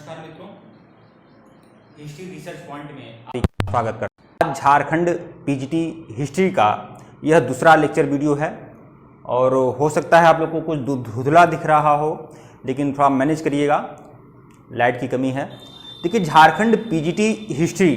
नमस्कार मित्रों, history research point में स्वागत करता हूं। आज झारखंड पीजीटी हिस्ट्री का यह दूसरा लेक्चर वीडियो है और हो सकता है आप लोगों को कुछ धुंधला दिख रहा हो, लेकिन थोड़ा मैनेज करिएगा, लाइट की कमी है। देखिए, झारखंड पीजीटी हिस्ट्री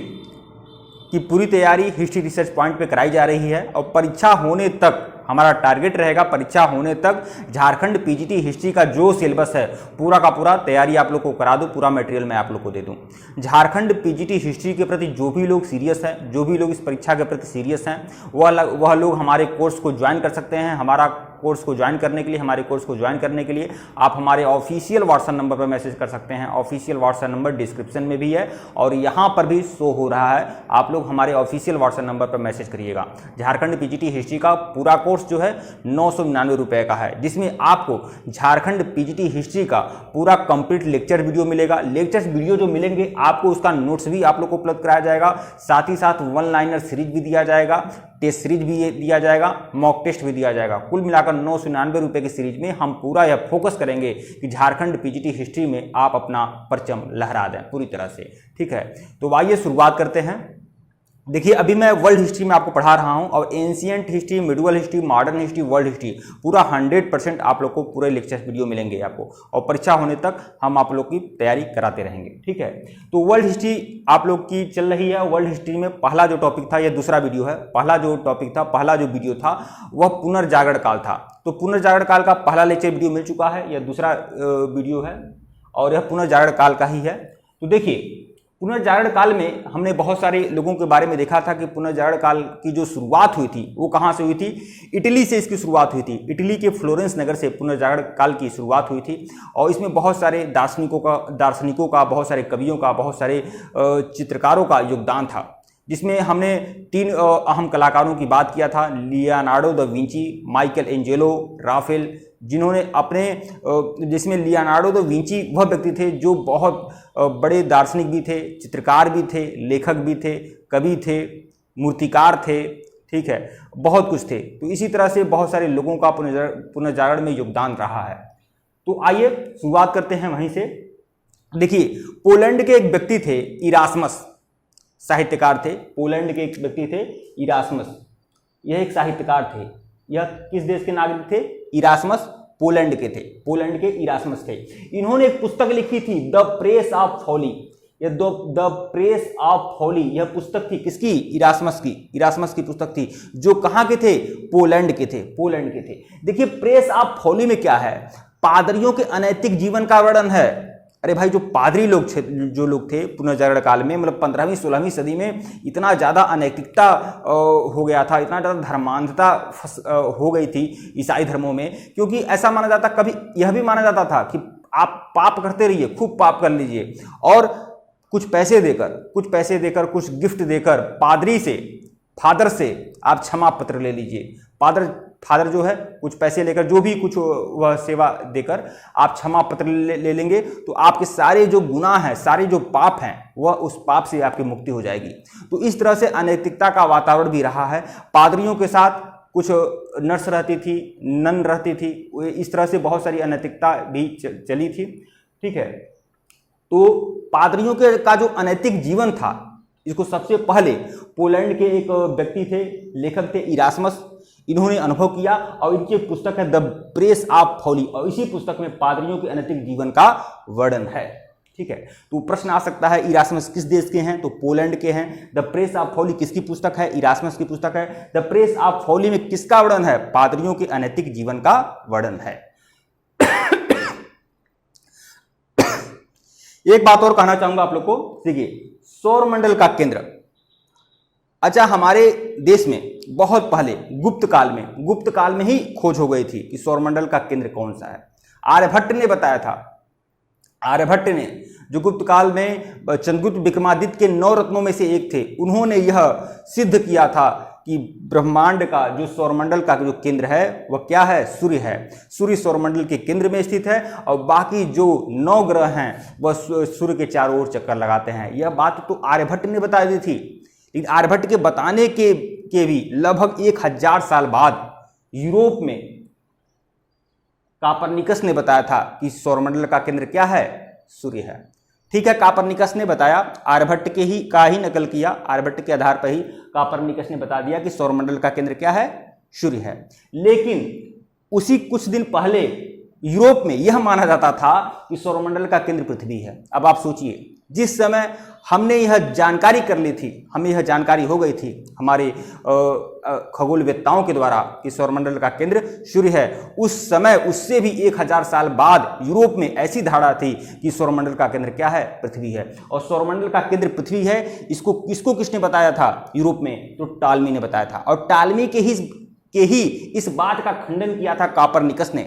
की पूरी तैयारी हिस्ट्री रिसर्च पॉइंट पे कराई जा रही है और परीक्षा होने तक हमारा टारगेट रहेगा, परीक्षा होने तक झारखंड पीजीटी हिस्ट्री का जो सिलेबस है पूरा का पूरा तैयारी आप लोग को करा दूं, पूरा मटेरियल मैं आप लोग को दे दूं। झारखंड पीजीटी हिस्ट्री के प्रति जो भी लोग सीरियस हैं, जो भी लोग इस परीक्षा के प्रति सीरियस हैं, वह लोग हमारे कोर्स को ज्वाइन कर सकते हैं। हमारा कोर्स को ज्वाइन करने के लिए, हमारे कोर्स को ज्वाइन करने के लिए आप हमारे ऑफिशियल व्हाट्सएप नंबर पर मैसेज कर सकते हैं। ऑफिशियल व्हाट्सएप नंबर डिस्क्रिप्शन में भी है और यहाँ पर भी शो हो रहा है। आप लोग हमारे ऑफिशियल व्हाट्सएप नंबर पर मैसेज करिएगा। झारखंड पीजीटी हिस्ट्री का पूरा कोर्स जो है 999 रुपये का है, जिसमें आपको झारखंड पीजीटी हिस्ट्री का पूरा कंप्लीट लेक्चर वीडियो मिलेगा। लेक्चर वीडियो जो मिलेंगे आपको, उसका नोट्स भी आप लोग को उपलब्ध कराया जाएगा, साथ ही साथ वन लाइनर सीरीज भी दिया जाएगा, टेस्ट सीरीज भी दिया जाएगा, मॉक टेस्ट भी दिया जाएगा। कुल मिलाकर 999 रुपये की सीरीज में हम पूरा यह फोकस करेंगे कि झारखंड पीजीटी हिस्ट्री में आप अपना परचम लहरा दें पूरी तरह से। ठीक है, तो आइए शुरुआत करते हैं। देखिए, अभी मैं वर्ल्ड हिस्ट्री में आपको पढ़ा रहा हूं और ancient history, medieval history, modern history, world history पूरा 100% आप लोग को पूरे लेक्चर वीडियो मिलेंगे आपको, और परीक्षा होने तक हम आप लोग की तैयारी कराते रहेंगे। ठीक है, तो वर्ल्ड हिस्ट्री आप लोग की चल रही है। वर्ल्ड हिस्ट्री में पहला जो टॉपिक था, यह दूसरा वीडियो है। पहला जो टॉपिक था, पहला जो वीडियो था वह पुनर्जागरण काल था। तो पुनर्जागरण काल का पहला लेक्चर वीडियो मिल चुका है, यह दूसरा वीडियो है और यह पुनर्जागरण काल का ही है। तो देखिए, पुनर्जागरण काल में हमने बहुत सारे लोगों के बारे में देखा था कि पुनर्जागरण काल की जो शुरुआत हुई थी वो कहाँ से हुई थी। इटली से इसकी शुरुआत हुई थी। इटली के फ्लोरेंस नगर से पुनर्जागरण काल की शुरुआत हुई थी और इसमें बहुत सारे दार्शनिकों का, बहुत सारे कवियों का, बहुत सारे चित्रकारों का योगदान था, जिसमें हमने 3 अहम कलाकारों की बात किया था। Leonardo da Vinci, Michael Angelo, Rafale, जिन्होंने अपने, जिसमें लियोनार्डो दा विंची वह व्यक्ति थे जो बहुत बड़े दार्शनिक भी थे, चित्रकार भी थे, लेखक भी थे, कवि थे, मूर्तिकार थे। ठीक है, बहुत कुछ थे। तो इसी तरह से बहुत सारे लोगों का पुनर्जागरण में योगदान रहा है। तो आइए शुरुआत करते हैं वहीं से। देखिए, पोलैंड के एक व्यक्ति थे इरास्मस, साहित्यकार थे। पोलैंड के एक व्यक्ति थे इरास्मस, यह एक साहित्यकार थे। यह किस देश के नागरिक थे? इरास्मस पोलैंड के थे, पोलैंड के इरास्मस थे। इन्होंने एक पुस्तक लिखी थी, द प्रेस ऑफ फॉली। यह द प्रेस ऑफ फॉली, यह पुस्तक थी किसकी? इरास्मस की पुस्तक थी, जो कहाँ के थे? पोलैंड के थे, पोलैंड के थे। देखिए, प्रेस ऑफ फॉली में क्या है? पादरियों के अनैतिक जीवन का वर्णन है। अरे भाई, जो पादरी लोग जो लोग थे पुनर्जागरण काल में, मतलब 15वीं 16वीं सदी में इतना ज़्यादा अनैतिकता हो गया था, इतना ज़्यादा धर्मांधता हो गई थी ईसाई धर्मों में, क्योंकि ऐसा माना जाता, कभी यह भी माना जाता था कि आप पाप करते रहिए, खूब पाप कर लीजिए और कुछ पैसे देकर, कुछ गिफ्ट देकर पादरी से, फादर से आप क्षमा पत्र ले लीजिए। फादर जो है कुछ पैसे लेकर, जो भी कुछ वह सेवा देकर आप क्षमा पत्र ले लेंगे, तो आपके सारे जो गुनाह हैं, सारे जो पाप हैं, वह उस पाप से आपकी मुक्ति हो जाएगी। तो इस तरह से अनैतिकता का वातावरण भी रहा है। पादरियों के साथ कुछ नर्स रहती थी, नन रहती थी, इस तरह से बहुत सारी अनैतिकता भी चली थी। ठीक है, तो पादरियों का जो अनैतिक जीवन था, इसको सबसे पहले पोलैंड के एक व्यक्ति थे, लेखक थे इरास्मस, इन्होंने अनुभव किया और इनकी पुस्तक है द प्रेस ऑफ फॉली, और इसी पुस्तक में पादरियों के अनैतिक जीवन का वर्णन है। ठीक है, तो प्रश्न आ सकता है, इरास्मस किस देश के हैं? तो पोलैंड के हैं। द प्रेस ऑफ फॉली किसकी पुस्तक है? इरास्मस की पुस्तक है। द प्रेस ऑफ फॉली में किसका वर्णन है? पादरियों के अनैतिक जीवन का वर्णन है। एक बात और कहना चाहूंगा आप लोग को। देखिए, सौरमंडल का केंद्र, अच्छा, हमारे देश में बहुत पहले गुप्त काल में ही खोज हो गई थी कि सौरमंडल का केंद्र कौन सा है। आर्यभट्ट ने बताया था। आर्यभट्ट ने, जो गुप्त काल में चंद्रगुप्त विक्रमादित्य के 9 रत्नों में से एक थे, उन्होंने यह सिद्ध किया था कि ब्रह्मांड का, जो सौरमंडल का जो केंद्र है वह क्या है? सूर्य है। सूर्य सौरमंडल के केंद्र में स्थित है और बाकी जो 9 ग्रह हैं वह सूर्य के चारों ओर चक्कर लगाते हैं। यह बात तो आर्यभट्ट ने बता दी थी, लेकिन आर्यभट्ट के बताने के भी लगभग 1000 साल बाद यूरोप में कापरनिकस ने बताया था कि सौरमंडल का केंद्र क्या है? सूर्य है। ठीक है, कापरनिकस ने बताया, आर्यभट्ट के ही का ही नकल किया, आर्यभट्ट के आधार पर ही कापरनिकस ने बता दिया कि सौरमंडल का केंद्र क्या है, सूर्य है। लेकिन उसी कुछ दिन पहले यूरोप में यह माना जाता था कि सौरमंडल का केंद्र पृथ्वी है। अब आप सोचिए, जिस समय हमने यह जानकारी कर ली थी, हमें यह जानकारी हो गई थी हमारे खगोलवेत्ताओं के द्वारा कि सौरमंडल का केंद्र सूर्य है, उस समय उससे भी 1000 साल बाद यूरोप में ऐसी धारणा थी कि सौरमंडल का केंद्र क्या है, पृथ्वी है। और सौरमंडल का केंद्र पृथ्वी है, इसको किसने बताया था यूरोप में? तो टालमी ने बताया था। और टालमी के ही इस बात का खंडन किया था कापरनिकस ने।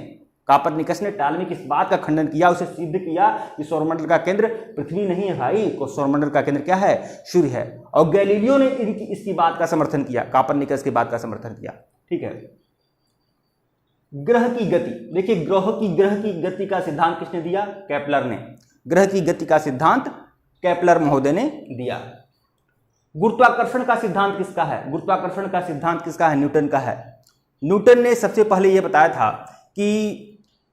कापरनिकस ने टालमी की इस बात का खंडन किया, उसे सिद्ध किया कि सौरमंडल का केंद्र पृथ्वी नहीं है भाई, को सौरमंडल का केंद्र क्या है, सूर्य है। और गैलीलियो ने इसकी बात का समर्थन किया, कापरनिकस की बात का समर्थन किया। ठीक है। ग्रह की गति, देखिए ग्रह की गति का सिद्धांत किसने दिया? केपलर ने। ग्रह की गति का सिद्धांत केपलर महोदय ने दिया। गुरुत्वाकर्षण का सिद्धांत किसका है? गुरुत्वाकर्षण का सिद्धांत किसका है? न्यूटन का है। न्यूटन ने सबसे पहले यह बताया था कि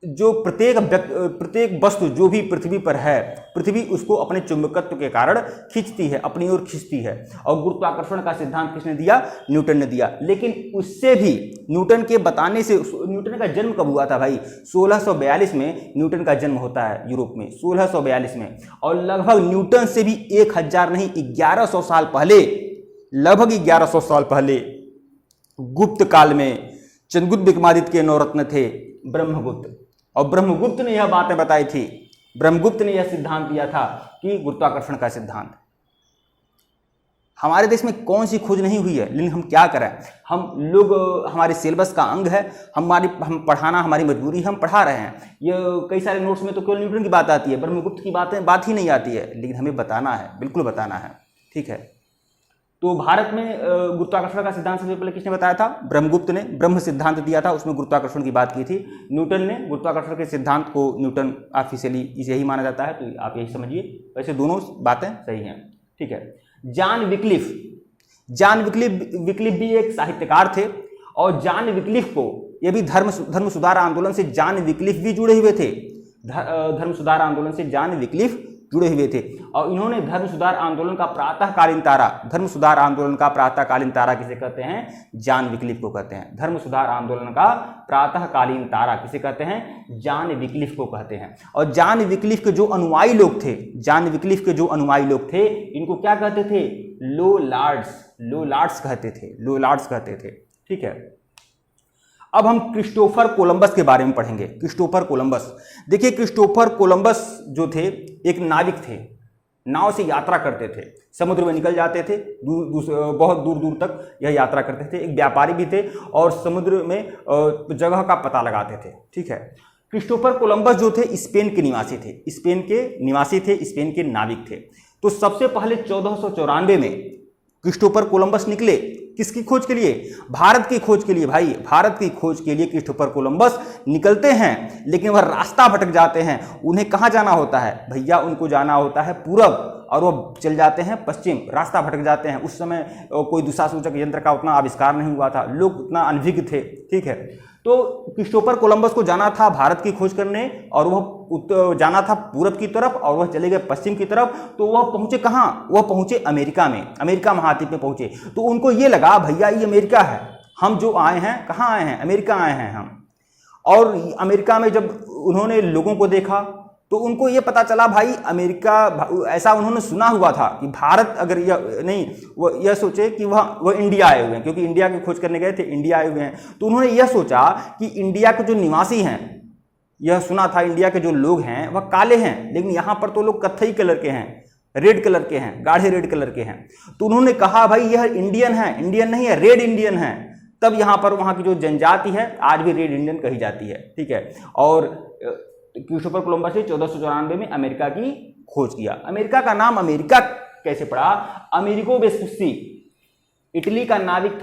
जो प्रत्येक वस्तु जो भी पृथ्वी पर है, पृथ्वी उसको अपने चुंबकत्व के कारण खींचती है, अपनी ओर खींचती है। और गुरुत्वाकर्षण का सिद्धांत किसने दिया? न्यूटन ने दिया। लेकिन उससे भी न्यूटन के बताने से, न्यूटन का जन्म कब हुआ था भाई? 1642 में न्यूटन का जन्म होता है यूरोप में, 1642 में। और लगभग न्यूटन से भी 1000 नहीं 1100 साल पहले, लगभग 1100 साल पहले गुप्त काल में चंद्रगुप्त विक्रमादित्य के नवरत्न थे ब्रह्मगुप्त, और ब्रह्मगुप्त ने यह बातें बताई थी, ब्रह्मगुप्त ने यह सिद्धांत दिया था कि गुरुत्वाकर्षण का सिद्धांत। हमारे देश में कौन सी खोज नहीं हुई है, लेकिन हम क्या करें, हम लोग, हमारे सिलेबस का अंग है, हम पढ़ाना हमारी मजबूरी है, हम पढ़ा रहे हैं। ये कई सारे नोट्स में तो केवल न्यूटन की बात आती है, ब्रह्मगुप्त की बात ही नहीं आती है, लेकिन हमें बताना है, बिल्कुल बताना है। ठीक है। तो भारत में गुरुत्वाकर्षण का सिद्धांत सबसे पहले किसने बताया था? ब्रह्मगुप्त ने ब्रह्म सिद्धांत दिया था, उसमें गुरुत्वाकर्षण की बात की थी। न्यूटन ने गुरुत्वाकर्षण के सिद्धांत को, न्यूटन ऑफिशियली इसे यही माना जाता है, तो आप यही समझिए। वैसे दोनों बातें सही हैं। ठीक है। जॉन विक्लिफ भी एक साहित्यकार थे, और जॉन विक्लिफ को, ये भी धर्म सुधार आंदोलन से जॉन विक्लिफ भी जुड़े हुए थे, धर्म सुधार आंदोलन से जॉन विक्लिफ जुड़े हुए थे। और इन्होंने धर्म सुधार आंदोलन का प्रातःकालीन तारा, धर्म सुधार आंदोलन का प्रातःकालीन तारा किसे कहते हैं? जॉन विक्लिफ को कहते हैं। धर्म सुधार आंदोलन का प्रातःकालीन तारा किसे कहते हैं? जॉन विक्लिफ को कहते हैं। और जॉन विक्लिफ के जो अनुयायी लोग थे, जॉन विक्लिफ के जो अनुयायी लोग थे, इनको क्या कहते थे? लोलार्ड्स कहते थे। ठीक है। अब हम क्रिस्टोफर कोलंबस के बारे में पढ़ेंगे। क्रिस्टोफर कोलंबस, देखिए क्रिस्टोफर कोलंबस जो थे, एक नाविक थे, नाव से यात्रा करते थे, समुद्र में निकल जाते थे, बहुत दूर दूर तक यह यात्रा करते थे। एक व्यापारी भी थे और समुद्र में जगह का पता लगाते थे। ठीक है। क्रिस्टोफर कोलंबस जो थे स्पेन के निवासी थे, स्पेन के नाविक थे। तो सबसे पहले 1494 में क्रिस्टोफर कोलंबस निकले, किसकी खोज के लिए? भारत की खोज के लिए भाई, भारत की खोज के लिए क्रिस्टोफर कोलंबस निकलते हैं, लेकिन वह रास्ता भटक जाते हैं। उन्हें कहाँ जाना होता है भैया? उनको जाना होता है पूरब, और वह चल जाते हैं पश्चिम, रास्ता भटक जाते हैं। उस समय कोई दिशासूचक यंत्र का उतना आविष्कार नहीं हुआ था, लोग उतना अनभिज्ञ थे। ठीक है। तो क्रिस्टोफर कोलंबस को जाना था भारत की खोज करने, और वह जाना था पूरब की तरफ, और वह चले गए पश्चिम की तरफ। तो वह पहुंचे कहाँ? वह पहुंचे अमेरिका में, अमेरिका महाद्वीप में पहुंचे। तो उनको ये लगा भैया ये अमेरिका है, हम जो आए हैं, कहाँ आए हैं? अमेरिका आए हैं हम। और अमेरिका में जब उन्होंने लोगों को देखा, तो उनको ये पता चला भाई अमेरिका, ऐसा उन्होंने सुना हुआ था कि भारत, अगर यह सोचे कि वह इंडिया आए हुए हैं, क्योंकि इंडिया की खोज करने गए थे, इंडिया आए हुए हैं। तो उन्होंने यह सोचा कि इंडिया के जो निवासी हैं, यह सुना था इंडिया के जो लोग हैं वह काले हैं, लेकिन यहाँ पर तो लोग कत्थई कलर के हैं, रेड कलर के हैं, गाढ़े रेड कलर के हैं। तो उन्होंने कहा भाई यह इंडियन है, इंडियन नहीं है, रेड इंडियन है। तब यहाँ पर वहाँ की जो जनजाति है आज भी रेड इंडियन कही जाती है। ठीक है। और क्रिस्टोफर कोलंबस ने 1494 में अमेरिका की खोज किया। अमेरिका का नाम अमेरिका कैसे पड़ा? अमेरिगो वेस्पुस्सी, इटली का नाविक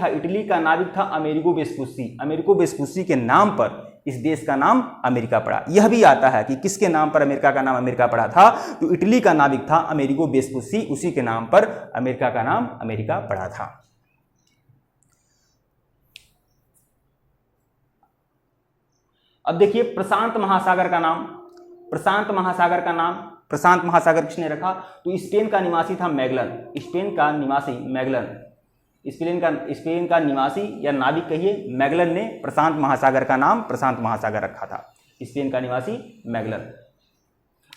था अमेरिगो वेस्पुस्सी। अमेरिगो वेस्पुस्सी के नाम पर इस देश का नाम अमेरिका पड़ा। यह भी आता है कि किसके नाम पर अमेरिका का नाम अमेरिका पड़ा था? तो इटली का नाविक था अमेरिगो वेस्पुस्सी, उसी के नाम पर अमेरिका का नाम अमेरिका पड़ा था। अब देखिए प्रशांत महासागर का नाम प्रशांत महासागर किसने रखा? तो स्पेन का निवासी था मैगलन, स्पेन का निवासी मैगलन, स्पेन का निवासी या नाविक कहिए मैगलन ने प्रशांत महासागर का नाम प्रशांत महासागर रखा था, स्पेन का निवासी मैगलन।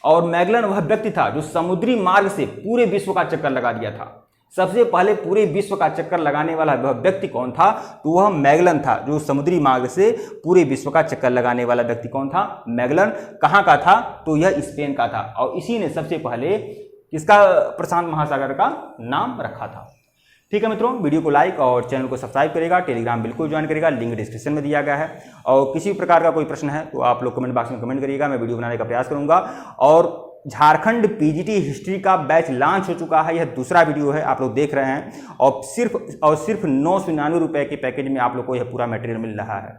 और मैगलन वह व्यक्ति था जो समुद्री मार्ग से पूरे विश्व का चक्कर लगा दिया था। सबसे पहले पूरे विश्व का चक्कर लगाने वाला वह व्यक्ति कौन था? तो वह मैगलन था, जो समुद्री मार्ग से पूरे विश्व का चक्कर लगाने वाला व्यक्ति कौन था? मैगलन। कहाँ का था? तो यह स्पेन का था, और इसी ने सबसे पहले किसका प्रशांत महासागर का नाम रखा था। ठीक है मित्रों, वीडियो को लाइक और चैनल को सब्सक्राइब करेगा, टेलीग्राम बिल्कुल ज्वाइन करेगा, लिंक डिस्क्रिप्शन में दिया गया है। और किसी भी प्रकार का कोई प्रश्न है तो आप लोग कमेंट बॉक्स में कमेंट करिएगा, मैं वीडियो बनाने का प्रयास करूंगा। और झारखंड पीजीटी हिस्ट्री का बैच लॉन्च हो चुका है, यह दूसरा वीडियो है, आप लोग देख रहे हैं। और सिर्फ 999 रुपये के पैकेज में आप लोग को यह पूरा मटेरियल मिल रहा है।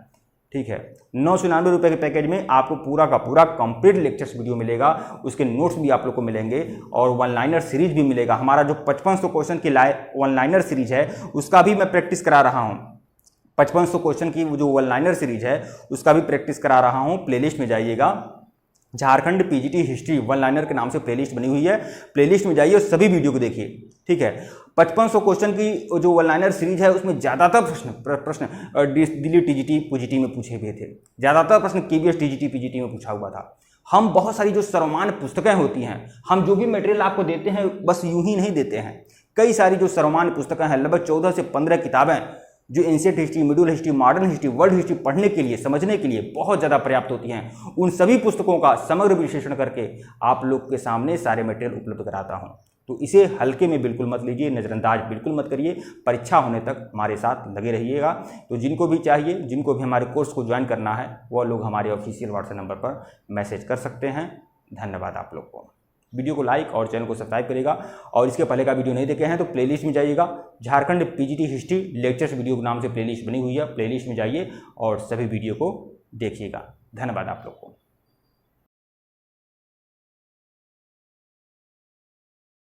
ठीक है, 999 रुपये के पैकेज में आपको पूरा का पूरा कंप्लीट लेक्चर्स वीडियो मिलेगा, उसके नोट्स भी आप लोग को मिलेंगे और वन लाइनर सीरीज भी मिलेगा। हमारा जो 5500 क्वेश्चन की वन लाइनर सीरीज है उसका भी मैं प्रैक्टिस करा रहा हूँ। 5500 क्वेश्चन की जो वन लाइनर सीरीज है उसका भी प्रैक्टिस करा रहा हूँ। प्लेलिस्ट में जाइएगा, Jharkhand PGT history one liner के नाम से प्लेलिस्ट बनी हुई है, प्लेलिस्ट में जाइए और सभी वीडियो को देखिए। ठीक है, 5500 क्वेश्चन की जो वन लाइनर सीरीज है उसमें ज़्यादातर प्रश्न दिल्ली टीजीटी पीजीटी में पूछे हुए थे, ज़्यादातर प्रश्न केवीएस टीजीटी पीजीटी में पूछा हुआ था। हम बहुत सारी जो सर्वमान्य पुस्तकें होती हैं, हम जो भी मटेरियल आपको देते हैं बस यूं ही नहीं देते हैं, कई सारी जो सर्वमान्य पुस्तकें हैं, लगभग 14 से 15 किताबें जो ancient history, middle history, modern history, world history पढ़ने के लिए, समझने के लिए बहुत ज़्यादा पर्याप्त होती हैं। उन सभी पुस्तकों का समग्र विश्लेषण करके आप लोग के सामने सारे मटेरियल उपलब्ध कराता हूं। तो इसे हल्के में बिल्कुल मत लीजिए, नज़रअंदाज बिल्कुल मत करिए, परीक्षा होने तक हमारे साथ लगे रहिएगा। तो जिनको भी चाहिए, जिनको भी हमारे कोर्स को ज्वाइन करना है, वह लोग हमारे ऑफिशियल व्हाट्सएप नंबर पर मैसेज कर सकते हैं। धन्यवाद आप लोग को। वीडियो को लाइक और चैनल को सब्सक्राइब करेगा, और इसके पहले का वीडियो नहीं देखे हैं तो प्लेलिस्ट में जाइएगा, Jharkhand PGT history lectures video के नाम से प्लेलिस्ट बनी हुई है, प्लेलिस्ट में जाइए और सभी वीडियो को देखिएगा। धन्यवाद आप लोग को।